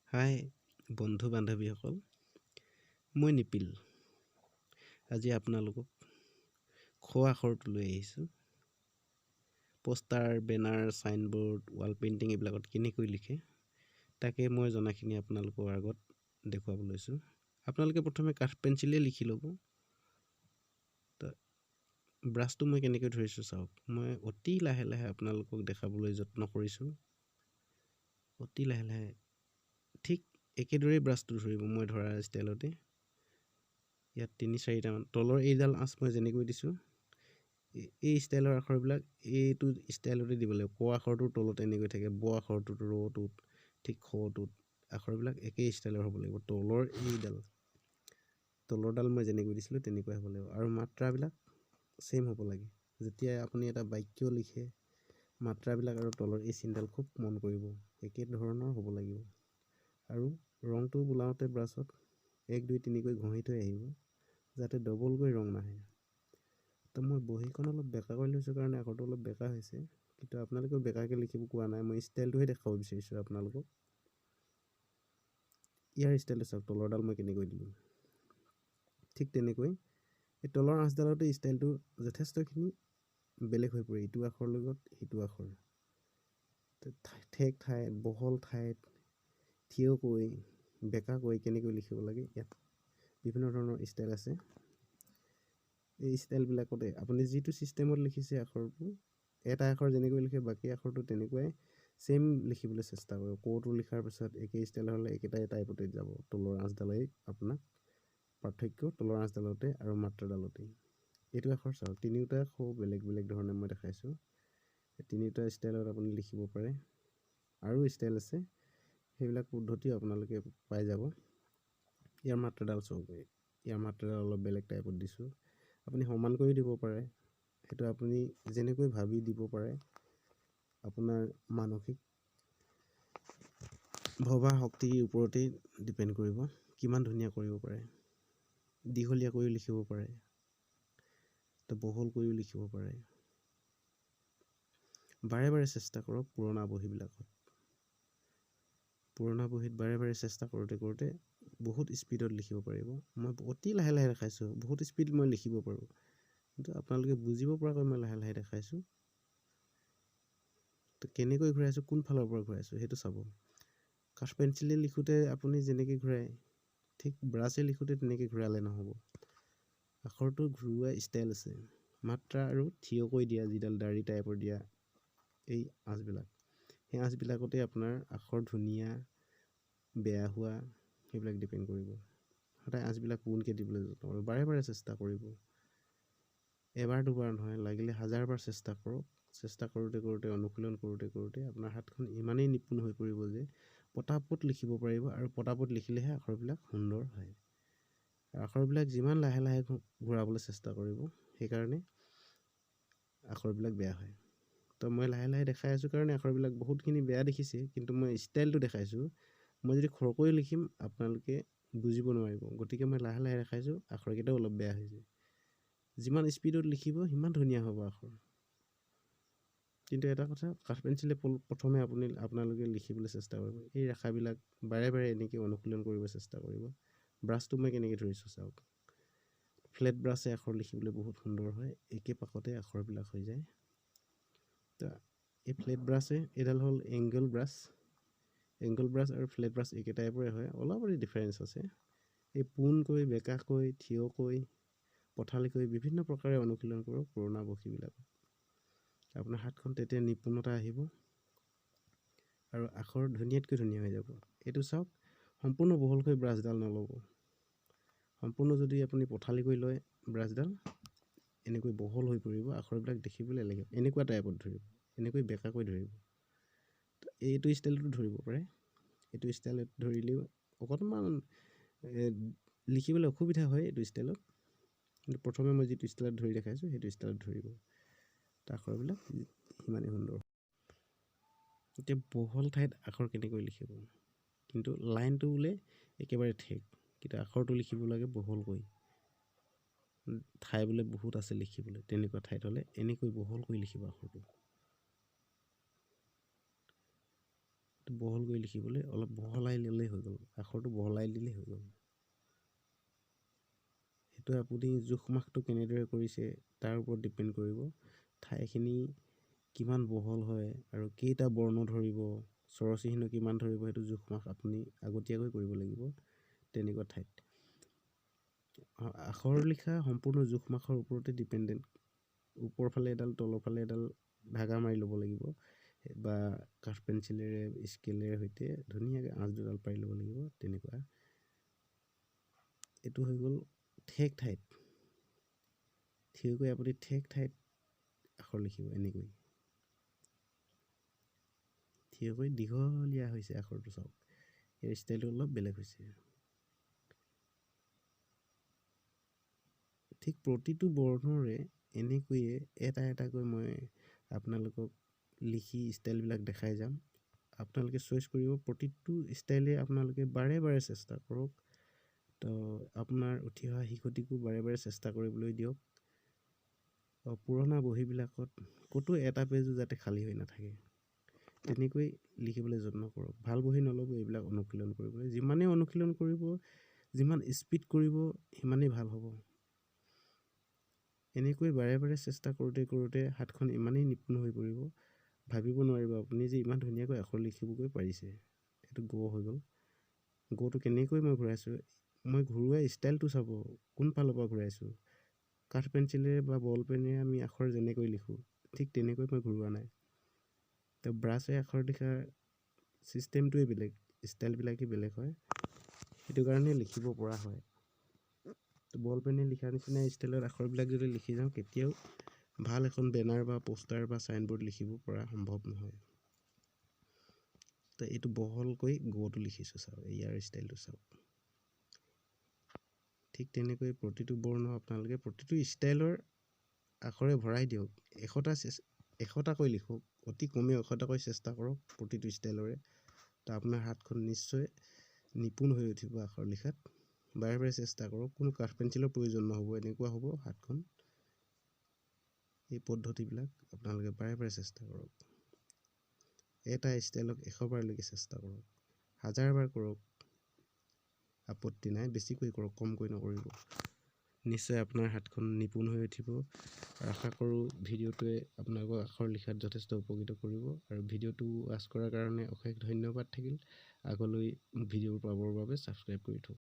হাই বন্ধু বান্ধৱীসকল, মই নিপিল। আজি আপোনালোকক খ আখৰটো লৈ আহিছোঁ। Poster, banner, signboard, wall painting এইবিলাকত কেনেকৈ লিখে তাকে মই জনাখিনি আপোনালোকৰ আগত দেখুৱাব লৈছোঁ। আপোনালোকে প্ৰথমে কাঠ পেঞ্চিলে লিখি ল'ব। ব্ৰাছটো মই কেনেকৈ ধৰিছোঁ চাওক। মই অতি লাহে লাহে আপোনালোকক দেখাবলৈ যত্ন কৰিছোঁ। অতি লাহে লাহে ঠিক একেদৰেই ব্ৰাছটো ধৰিব মই ধৰা ষ্টাইলতে। ইয়াত ৩-৪টামান তলৰ এইডাল আঁচ মই যেনেকৈ দিছোঁ, এই ষ্টাইলৰ আখৰবিলাক এইটো ষ্টাইলতে দিব লাগিব। ক আখৰটোৰ তলত এনেকৈ থাকে, ব আখৰটোত, ৰটোত, ঠিক খটোত আখৰবিলাক একেই ষ্টাইলৰ হ'ব লাগিব। তলৰডাল মই যেনেকৈ দিছিলোঁ তেনেকুৱাই হ'ব লাগিব। আৰু মাত্ৰাবিলাক ছেইম হ'ব লাগে। যেতিয়া আপুনি এটা বাক্য লিখে, মাত্ৰাবিলাক আৰু তলৰ এই চিনডাল খুব মন কৰিব, একে ধৰণৰ হ'ব লাগিব। আৰু ৰংটো বোলাওঁতে ব্ৰাছত 1-2-3কৈ ঘঁহি থৈ আহিব, যাতে ডবলকৈ ৰং নাহে। তো মই বহীখন অলপ বেঁকাকৈ লৈছোঁ কাৰণে আখৰটো অলপ বেঁকা হৈছে, কিন্তু আপোনালোকেও বেঁকাকৈ লিখিব কোৱা নাই, মই ষ্টাইলটোহে দেখাব বিচাৰিছোঁ আপোনালোকক। ইয়াৰ ষ্টাইলটো চাওক, তলৰডাল মই কেনেকৈ দিলোঁ। ঠিক তেনেকৈ এই তলৰ আঁচডালতে ষ্টাইলটো যথেষ্টখিনি বেলেগ হৈ পৰে। ইটো আখৰৰ লগত সিটো আখৰ, ঠেক ঠাইত, বহল ঠাইত, থিয়কৈ, বেঁকাকৈ কেনেকৈ লিখিব লাগে। ইয়াত বিভিন্ন ধৰণৰ ষ্টাইল আছে। এই ষ্টাইলবিলাকতে আপুনি যিটো ছিষ্টেমত লিখিছে আখৰটো, এটা আখৰ যেনেকৈ লিখে বাকী আখৰটো তেনেকুৱাই ছেইম লিখিবলৈ চেষ্টা কৰিব। কটো লিখাৰ পিছত একেই ষ্টাইল হ'লে একেটাই টাইপতে যাব। তলৰ আঁচডালেই আপোনাক পাৰ্থক্য, তলৰ আঁচডালতে আৰু মাত্ৰাডালতে। এইটো আখৰ চাওক, তিনিওটা খুব বেলেগ বেলেগ ধৰণে মই দেখাইছোঁ। তিনিওটা ষ্টাইলত আপুনি লিখিব পাৰে। আৰু ষ্টাইল আছে, সেইবিলাক পদ্ধতিও আপোনালোকে পাই যাব। ইয়াৰ মাত্ৰাডাল চাওক, ইয়াৰ মাত্ৰাডাল অলপ বেলেগ টাইপত দিছোঁ। আপুনি সমান কৰিও দিব পাৰে, সেইটো আপুনি যেনেকৈ ভাবি দিব পাৰে। আপোনাৰ মানসিক ভবা শক্তিৰ ওপৰতেই ডিপেণ্ড কৰিব, কিমান ধুনীয়া কৰিব পাৰে। দীঘলীয়া কৰিও লিখিব পাৰে, তো বহল কৰিও লিখিব পাৰে। বাৰে বাৰে চেষ্টা কৰক। পুৰণা বহীত বাৰে বাৰে চেষ্টা কৰোঁতে কৰোঁতে বহুত স্পীডত লিখিব পাৰিব। মই অতি লাহে লাহে দেখাইছোঁ, বহুত স্পীড মই লিখিব পাৰোঁ, কিন্তু আপোনালোকে বুজিব পৰাকৈ মই লাহে লাহে দেখাইছোঁ। তো কেনেকৈ ঘূৰাইছোঁ, কোনফালৰ পৰা ঘূৰাইছোঁ সেইটো চাব। কাঠ পেঞ্চিলে লিখোঁতে আপুনি যেনেকৈ ঘূৰাই, ঠিক ব্ৰাছে লিখোঁতে তেনেকৈ ঘূৰালে নহ'ব। আখৰটো ঘূৰোৱা ষ্টাইল আছে। মাত্ৰা আৰু থিয়কৈ দিয়া, যিডাল দাড়ি টাইপৰ দিয়া এই আঁচবিলাক, সেই আঁচবিলাকতে আপোনাৰ আখৰ ধুনীয়া বেয়া হোৱা সেইবিলাক ডিপেণ্ড কৰিব। সদায় আঁচবিলাক পোনকৈ দিবলৈ যত্ন কৰিব, বাৰে বাৰে চেষ্টা কৰিব। এবাৰ দুবাৰ নহয়, লাগিলে 1000বাৰ চেষ্টা কৰক। চেষ্টা কৰোঁতে কৰোঁতে, অনুশীলন কৰোঁতে কৰোঁতে আপোনাৰ হাতখন ইমানেই নিপুণ হৈ পৰিব যে পটাপট লিখিব পাৰিব। আৰু পটাপট লিখিলেহে আখৰবিলাক সুন্দৰ হয়। আখৰবিলাক যিমান লাহে লাহে ঘূৰাবলৈ চেষ্টা কৰিব, সেইকাৰণে আখৰবিলাক বেয়া হয়। তো মই লাহে লাহে দেখাই আছোঁ কাৰণে আখৰবিলাক বহুতখিনি বেয়া দেখিছে, কিন্তু মই ষ্টাইলটো দেখাইছোঁ। মই যদি খৰকৈ লিখিম আপোনালোকে বুজিব নোৱাৰিব, গতিকে মই লাহে লাহে দেখাইছোঁ। আখৰকেইটাও অলপ বেয়া হৈছে। যিমান স্পীডত লিখিব সিমান ধুনীয়া হ'ব আখৰ। কিন্তু এটা কথা, কাঠ পেঞ্চিলে প্ৰথমে আপোনালোকে লিখিবলৈ চেষ্টা কৰিব। এই ৰেখাবিলাক বাৰে বাৰে এনেকৈ অনুশীলন কৰিব চেষ্টা কৰিব। ব্ৰাছটো মই কেনেকৈ ধৰিছোঁ চাওক। ফ্লেট ব্ৰাছে আখৰ লিখিবলৈ বহুত সুন্দৰ হয়, একে পাকতে আখৰবিলাক হৈ যায়। তো এই ফ্লেট ব্ৰাছে, এইডাল হ'ল এংগল ব্ৰাছ আৰু ফ্লেট ব্ৰাছ একে টাইপৰে হয়, অলপ ডিফাৰেঞ্চ আছে। এই পোনকৈ, বেঁকাকৈ, থিয়কৈ, পথালিকৈ বিভিন্ন প্ৰকাৰে অনুশীলন কৰক পুৰণা বহীবিলাকত। আপোনাৰ হাতখন তেতিয়া নিপুণতা আহিব আৰু আখৰ ধুনীয়াতকৈ ধুনীয়া হৈ যাব। এইটো চাওক, সম্পূৰ্ণ বহলকৈ ব্ৰাছডাল নল'ব। সম্পূৰ্ণ যদি আপুনি পথালিকৈ লয় ব্ৰাছডাল, এনেকৈ বহল হৈ পৰিব, আখৰবিলাক দেখিবলৈ লাগিব। এনেকুৱা টাইপত ধৰিব, এনেকৈ বেঁকাকৈ ধৰিব। এইটো ষ্টাইলতো ধৰিব পাৰে। এইটো ষ্টাইলত ধৰিলেও অকণমান লিখিবলৈ অসুবিধা হয় এইটো ষ্টাইলত, কিন্তু প্ৰথমে মই যিটো ষ্টাইলত ধৰি দেখাইছোঁ সেইটো ষ্টাইলত ধৰিব। আখৰবিলাক সিমানেই সুন্দৰ। এতিয়া বহল ঠাইত আখৰ কেনেকৈ লিখিব, কিন্তু লাইনটো বোলে একেবাৰে ঠেক, কিন্তু আখৰটো লিখিব লাগে বহলকৈ। ঠাই বোলে বহুত আছে লিখিবলৈ, তেনেকুৱা ঠাইত হ'লে এনেকৈ বহলকৈ লিখিব আখৰটো। বহল কৰি লিখিবলৈ অলপ বহলাই ল'লেই হৈ গ'ল, আখৰটো বহলাই দিলেই হৈ গ'ল। সেইটো আপুনি জোখ-মাখটো কেনেদৰে কৰিছে তাৰ ওপৰত ডিপেণ্ড কৰিব। ঠাইখিনি কিমান বহল হয় আৰু কেইটা বৰ্ণ ধৰিব, স্বৰচিহ্ন কিমান ধৰিব, সেইটো জোখ-মাখ আপুনি আগতীয়াকৈ কৰিব লাগিব তেনেকুৱা ঠাইত। আখৰ লিখা সম্পূৰ্ণ জোখ-মাখৰ ওপৰতে ডিপেণ্ডেণ্ট। ওপৰ ফালে এডাল তলৰ ফালে এডাল ধাগা মাৰি ল'ব লাগিব, বা কাঠ পেঞ্চিলেৰে স্কেলেৰে সৈতে ধুনীয়াকৈ আঁচ দুডাল পাৰি ল'ব লাগিব তেনেকুৱা। এইটো হৈ গ'ল ঠেক ঠাইত। থিয়কৈ আপুনি ঠেক ঠাইত আখৰ লিখিব এনেকৈ। থিয়কৈ দীঘলীয়া হৈছে আখৰটো, চাওক ইয়াৰ ষ্টাইলটো অলপ বেলেগ হৈছে। ঠিক প্ৰতিটো বৰ্ণৰে এনেকৈয়ে এটা এটাকৈ মই আপোনালোকক লিখি ষ্টাইলবিলাক দেখাই যাম। আপোনালোকে চইচ কৰিব। প্ৰতিটো ষ্টাইলে আপোনালোকে বাৰে বাৰে চেষ্টা কৰক। তো আপোনাৰ উঠি অহা শিশুটিকো বাৰে বাৰে চেষ্টা কৰিবলৈ দিয়ক। পুৰণা বহীবিলাকত ক'তো এটা পেজো যাতে খালী হৈ নাথাকে, তেনেকৈ লিখিবলৈ যত্ন কৰক। ভাল বহী নল'ব এইবিলাক অনুশীলন কৰিবলৈ। যিমানেই অনুশীলন কৰিব, যিমান স্পীড কৰিব, সিমানেই ভাল হ'ব। এনেকৈ বাৰে বাৰে চেষ্টা কৰোঁতে কৰোঁতে হাতখন ইমানেই নিপুণ হৈ পৰিব, ভাবিব নোৱাৰিব আপুনি যে ইমান ধুনীয়াকৈ আখৰ লিখিবগৈ পাৰিছে। এইটো গ হৈ গ'ল। গটো কেনেকৈ মই ঘূৰাইছোঁ, মই ঘূৰোৱা ষ্টাইলটো চাব, কোন ফালৰ পৰা ঘূৰাইছোঁ। কাঠ পেঞ্চিলেৰে বা বল পেনেৰে আমি আখৰ যেনেকৈ লিখোঁ, ঠিক তেনেকৈ মই ঘূৰোৱা নাই। তো ব্ৰাছে আখৰ লিখাৰ ছিষ্টেমটোৱে বেলেগ, ষ্টাইলবিলাকেই বেলেগ হয়, সেইটো কাৰণে লিখিব পৰা হয়। তো বল পেনে লিখা নিচিনা ষ্টাইলত আখৰবিলাক যদি লিখি যাওঁ, কেতিয়াও ভাল এখন বেনাৰ বা পোষ্টাৰ বা চাইনবোৰ্ড লিখিব পৰা সম্ভৱ নহয়। তো এইটো বহলকৈ গটো লিখিছোঁ, চাওক ইয়াৰ ষ্টাইলটো চাওক। ঠিক তেনেকৈ প্ৰতিটো বৰ্ণ আপোনালোকে প্ৰতিটো ষ্টাইলৰ আখৰে ভৰাই দিয়ক। 100টাকৈ লিখক, অতি কমেও 100টাকৈ চেষ্টা কৰক প্ৰতিটো ষ্টাইলৰে। তো আপোনাৰ হাতখন নিশ্চয় নিপুণ হৈ উঠিব আখৰ লিখাত। বাৰে বাৰে চেষ্টা কৰক, কোনো কাঠ পেঞ্চিলৰ প্ৰয়োজন নহ'ব, এনেকুৱা হ'ব হাতখন। এই পদ্ধতিবিলাক আপোনালোকে বাৰে বাৰে চেষ্টা কৰক। এটা ষ্টাইলক 100 বাৰলৈকে চেষ্টা কৰক, 1000 বাৰ কৰক, আপত্তি নাই। বেছিকৈ কৰক, কমকৈ নকৰিব। নিশ্চয় আপোনাৰ হাতখন নিপুণ হৈ উঠিব। আশা কৰোঁ ভিডিঅ'টোৱে আপোনালোকক আখৰ লিখাত যথেষ্ট উপকৃত কৰিব। আৰু ভিডিঅ'টো ৱাচ কৰাৰ কাৰণে অশেষ ধন্যবাদ থাকিল। আগলৈ ভিডিঅ' পাবৰ বাবে ছাবস্ক্ৰাইব কৰি থওক।